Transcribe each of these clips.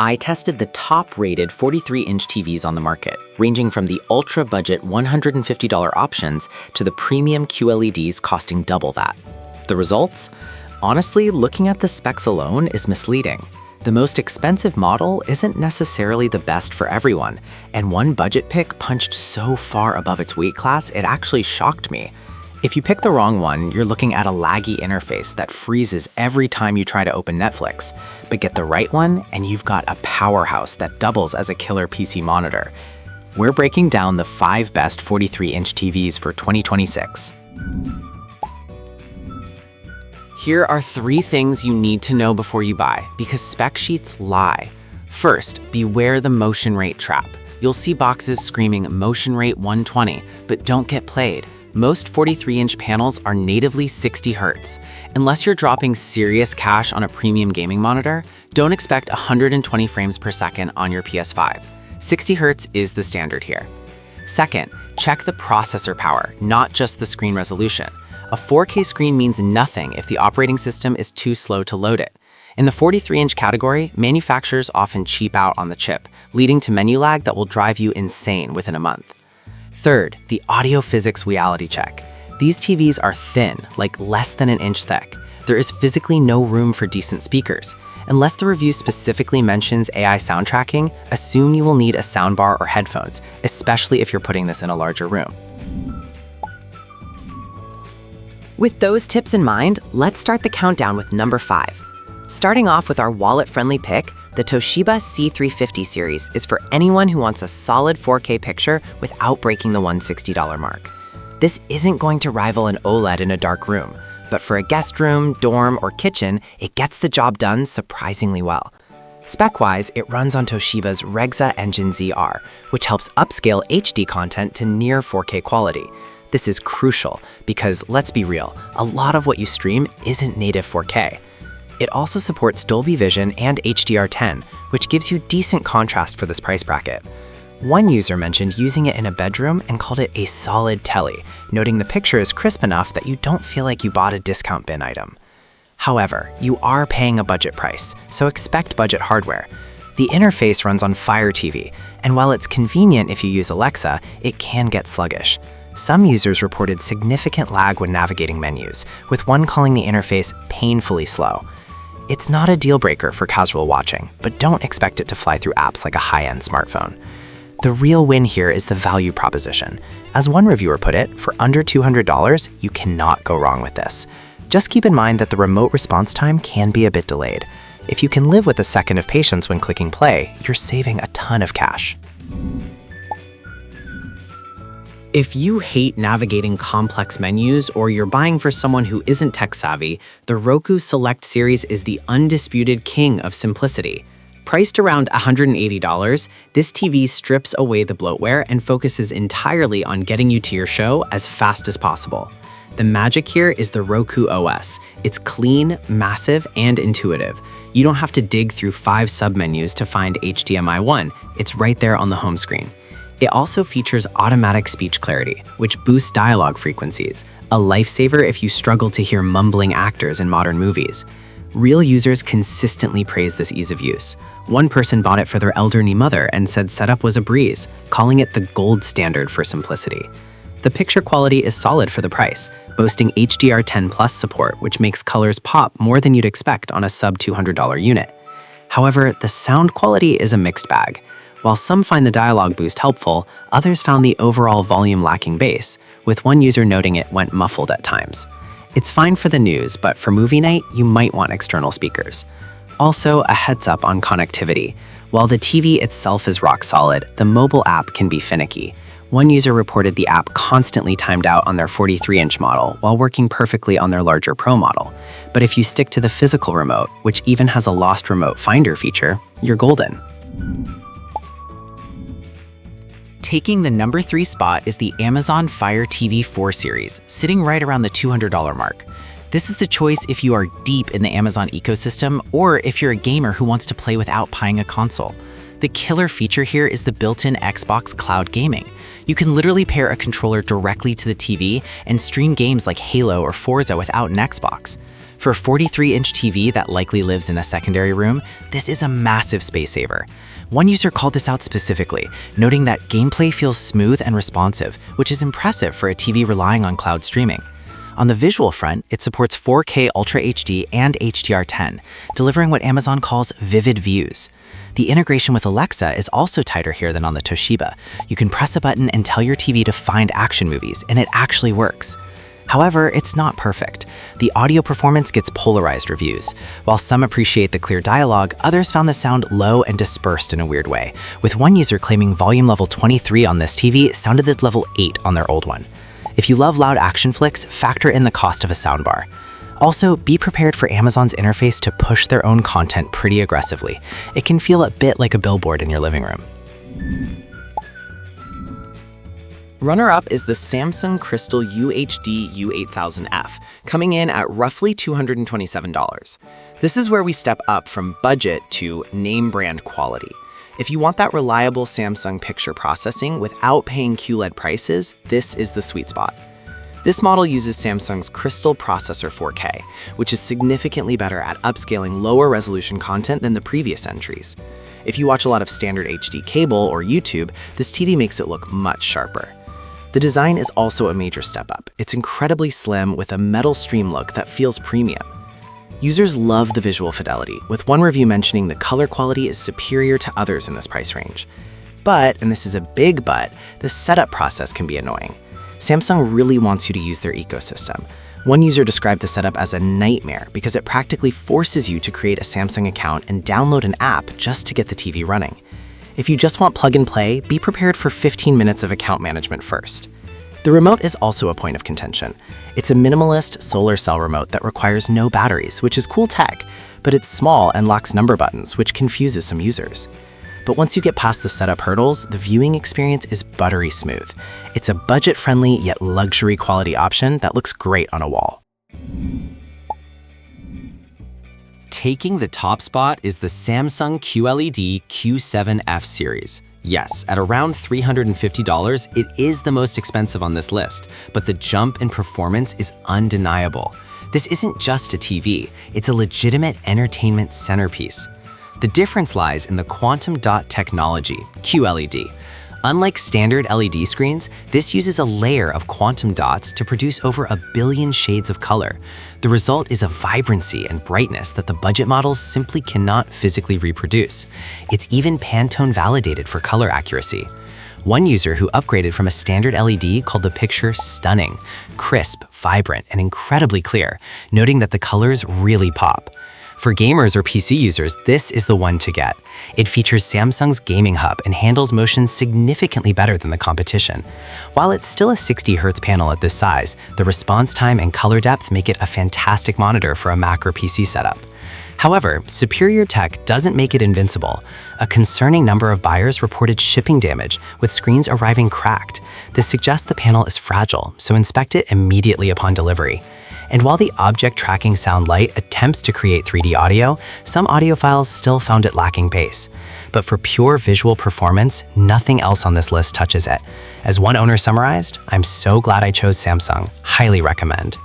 I tested the top-rated 43-inch TVs on the market, ranging from the ultra-budget $150 options to the premium QLEDs costing double that. The results? Honestly, looking at the specs alone is misleading. The most expensive model isn't necessarily the best for everyone, and one budget pick punched so far above its weight class it actually shocked me. If you pick the wrong one, you're looking at a laggy interface that freezes every time you try to open Netflix. But get the right one, and you've got a powerhouse that doubles as a killer PC monitor. We're breaking down the 5 best 43-inch TVs for 2026. Here are 3 things you need to know before you buy, because spec sheets lie. First, beware the motion rate trap. You'll see boxes screaming motion rate 120, but don't get played. Most 43-inch panels are natively 60 Hz. Unless you're dropping serious cash on a premium gaming monitor, don't expect 120 frames per second on your PS5. 60 Hz is the standard here. Second, check the processor power, not just the screen resolution. A 4K screen means nothing if the operating system is too slow to load it. In the 43-inch category, manufacturers often cheap out on the chip, leading to menu lag that will drive you insane within a month. Third, the audio physics reality check. These TVs are thin, like less than an inch thick. There is physically no room for decent speakers. Unless the review specifically mentions AI sound tracking, assume you will need a soundbar or headphones, especially if you're putting this in a larger room. With those tips in mind, let's start the countdown with number 5. Starting off with our wallet-friendly pick, the Toshiba C350 series is for anyone who wants a solid 4K picture without breaking the $160 mark. This isn't going to rival an OLED in a dark room, but for a guest room, dorm, or kitchen, it gets the job done surprisingly well. Spec-wise, it runs on Toshiba's Regza Engine ZR, which helps upscale HD content to near 4K quality. This is crucial because, let's be real, a lot of what you stream isn't native 4K. It also supports Dolby Vision and HDR10, which gives you decent contrast for this price bracket. One user mentioned using it in a bedroom and called it a solid telly, noting the picture is crisp enough that you don't feel like you bought a discount bin item. However, you are paying a budget price, so expect budget hardware. The interface runs on Fire TV, and while it's convenient if you use Alexa, it can get sluggish. Some users reported significant lag when navigating menus, with one calling the interface painfully slow. It's not a deal breaker for casual watching, but don't expect it to fly through apps like a high-end smartphone. The real win here is the value proposition. As one reviewer put it, for under $200, you cannot go wrong with this. Just keep in mind that the remote response time can be a bit delayed. If you can live with a second of patience when clicking play, you're saving a ton of cash. If you hate navigating complex menus or you're buying for someone who isn't tech-savvy, the Roku Select series is the undisputed king of simplicity. Priced around $180, this TV strips away the bloatware and focuses entirely on getting you to your show as fast as possible. The magic here is the Roku OS. It's clean, massive, and intuitive. You don't have to dig through 5 submenus to find HDMI 1. It's right there on the home screen. It also features automatic speech clarity, which boosts dialogue frequencies, a lifesaver if you struggle to hear mumbling actors in modern movies. Real users consistently praise this ease of use. One person bought it for their elderly mother and said setup was a breeze, calling it the gold standard for simplicity. The picture quality is solid for the price, boasting HDR10 Plus support, which makes colors pop more than you'd expect on a sub-$200 unit. However, the sound quality is a mixed bag. While some find the dialogue boost helpful, others found the overall volume lacking bass, with one user noting it went muffled at times. It's fine for the news, but for movie night, you might want external speakers. Also, a heads up on connectivity. While the TV itself is rock solid, the mobile app can be finicky. One user reported the app constantly timed out on their 43-inch model while working perfectly on their larger Pro model. But if you stick to the physical remote, which even has a lost remote finder feature, you're golden. Taking the number 3 spot is the Amazon Fire TV 4 series, sitting right around the $200 mark. This is the choice if you are deep in the Amazon ecosystem or if you're a gamer who wants to play without buying a console. The killer feature here is the built-in Xbox Cloud Gaming. You can literally pair a controller directly to the TV and stream games like Halo or Forza without an Xbox. For a 43-inch TV that likely lives in a secondary room, this is a massive space saver. One user called this out specifically, noting that gameplay feels smooth and responsive, which is impressive for a TV relying on cloud streaming. On the visual front, it supports 4K Ultra HD and HDR10, delivering what Amazon calls vivid views. The integration with Alexa is also tighter here than on the Toshiba. You can press a button and tell your TV to find action movies, and it actually works. However, it's not perfect. The audio performance gets polarized reviews. While some appreciate the clear dialogue, others found the sound low and dispersed in a weird way, with one user claiming volume level 23 on this TV sounded at level 8 on their old one. If you love loud action flicks, factor in the cost of a soundbar. Also, be prepared for Amazon's interface to push their own content pretty aggressively. It can feel a bit like a billboard in your living room. Runner-up is the Samsung Crystal UHD U8000F, coming in at roughly $227. This is where we step up from budget to name brand quality. If you want that reliable Samsung picture processing without paying QLED prices, this is the sweet spot. This model uses Samsung's Crystal Processor 4K, which is significantly better at upscaling lower resolution content than the previous entries. If you watch a lot of standard HD cable or YouTube, this TV makes it look much sharper. The design is also a major step up. It's incredibly slim with a metal stream look that feels premium. Users love the visual fidelity, with one review mentioning the color quality is superior to others in this price range. But, and this is a big but, the setup process can be annoying. Samsung really wants you to use their ecosystem. One user described the setup as a nightmare because it practically forces you to create a Samsung account and download an app just to get the TV running. If you just want plug and play, be prepared for 15 minutes of account management first. The remote is also a point of contention. It's a minimalist solar cell remote that requires no batteries, which is cool tech, but it's small and lacks number buttons, which confuses some users. But once you get past the setup hurdles, the viewing experience is buttery smooth. It's a budget-friendly yet luxury quality option that looks great on a wall. Taking the top spot is the Samsung QLED Q7F series. Yes, at around $350, it is the most expensive on this list, but the jump in performance is undeniable. This isn't just a TV, it's a legitimate entertainment centerpiece. The difference lies in the quantum dot technology, QLED. Unlike standard LED screens, this uses a layer of quantum dots to produce over 1 billion shades of color. The result is a vibrancy and brightness that the budget models simply cannot physically reproduce. It's even Pantone validated for color accuracy. One user who upgraded from a standard LED called the picture stunning, crisp, vibrant, and incredibly clear, noting that the colors really pop. For gamers or PC users, this is the one to get. It features Samsung's gaming hub and handles motion significantly better than the competition. While it's still a 60Hz panel at this size, the response time and color depth make it a fantastic monitor for a Mac or PC setup. However, superior tech doesn't make it invincible. A concerning number of buyers reported shipping damage, with screens arriving cracked. This suggests the panel is fragile, so inspect it immediately upon delivery. And while the object tracking sound light attempts to create 3D audio, some audiophiles still found it lacking bass. But for pure visual performance, nothing else on this list touches it. As one owner summarized, "I'm so glad I chose Samsung. Highly recommend."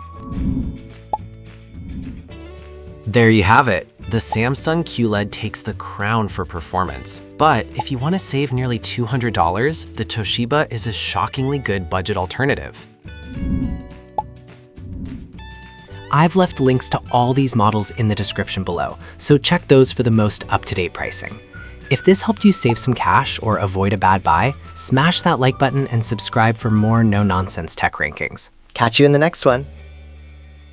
There you have it. The Samsung QLED takes the crown for performance. But if you want to save nearly $200, the Toshiba is a shockingly good budget alternative. I've left links to all these models in the description below, so check those for the most up-to-date pricing. If this helped you save some cash or avoid a bad buy, smash that like button and subscribe for more no-nonsense tech rankings. Catch you in the next one.